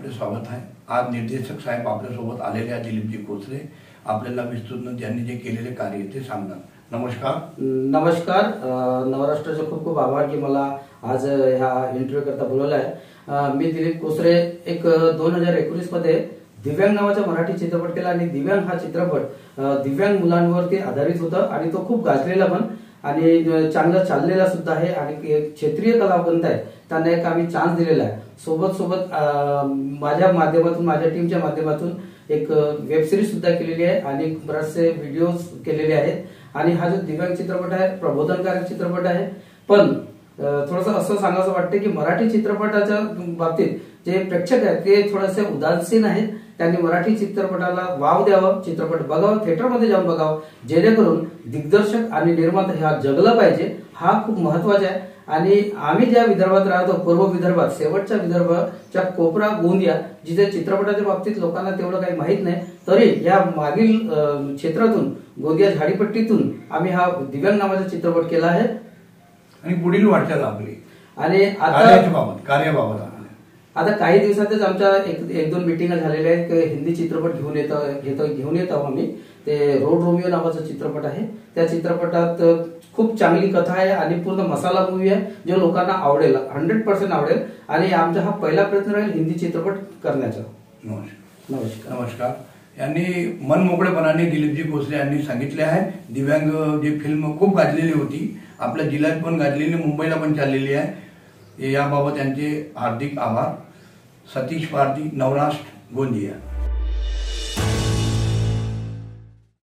आपले स्वागत आहे। आज निर्देशक साहेब आपल्यासोबत आलेले आहेत, दिलीपजी कोसरे। आपल्याला विस्तृत त्यांनी जे केलेले कार्य ते सांगणार। नमस्कार। नमस्कार। नवराष्ट्राचे खूप खूप आभार की मला आज ह्या इंटरव्ह्यू करता बोलवलं आहे। मी दिलीप कोसरे एक 2019 मध्ये दिव्यांग नावाचा मराठी चित्रपट केला आणि दिव्यांग हा चित्रपट दिव्यांग मुलांवरती आधारित होता आणि तो खूप गाजलेला पण आणि चांगला चाललेला सुद्धा आहे आणि एक क्षेत्रीय कलावंत आहे त्यांना एक आम्ही चान्स दिलेला आहे। सोबत सोबत माझ्या माध्यमातून माझ्या टीमच्या माध्यमातून एक वेब सिरीज सुद्धा केलेली आहे आणि बरेचसे व्हिडिओज केलेले आहेत आणि हा जो दिव्यांग चित्रपट आहे प्रबोधनकारक चित्रपट आहे। पण थोडंसं असं सांगायचं वाटतं की मराठी चित्रपटाच्या बाबतीत जे प्रेक्षक आहेत ते थोडेसे उदासीन आहेत। त्यांनी मराठी चित्रपटाला वाव द्यावं, चित्रपट बघावं, थिएटरमध्ये जाऊन बघावं, जेणेकरून दिग्दर्शक आणि निर्माता ह्या जगलं पाहिजे। हा खूप महत्त्वाचा आहे आणि आम्ही ज्या विदर्भात राहतो पूर्व विदर्भात शेवटच्या विदर्भाच्या कोपरा गोंदिया जिथे चित्रपटाच्या बाबतीत लोकांना तेवढं काही माहित नाही, तरी या मागील क्षेत्रातून गोंदिया झाडीपट्टीतून आम्ही हा दिव्यांग नावाचा चित्रपट केला आहे आणि पुढील वाटचाल आपली आणि कार्याबाबत आता काही दिवसातच आमच्या एक दोन मीटिंग झालेल्या आहेत। हिंदी चित्रपट घेऊन येतो आम्ही। ते रोड रोमिओ नावाचा चित्रपट आहे। त्या चित्रपटात खूप चांगली कथा आहे आणि पूर्ण मसाला मूवी आहे जो लोकांना आवडेल, 100% आवडेल आणि आमचा हा पहिला प्रयत्न राहील हिंदी चित्रपट करण्याचा। नमस्कार। नमस्कार। यांनी मन मोकळेपणाने दिलीपजी कोसरे यांनी सांगितले आहे। दिव्यांग जी फिल्म खूप गाजलेली होती, आपल्या जिल्ह्यात पण गाजलेली, मुंबईला पण चाललेली आहे। याबाबत यांचे हार्दिक आभार। सतीश पारधी, नवराष्ट्र, गोंदिया।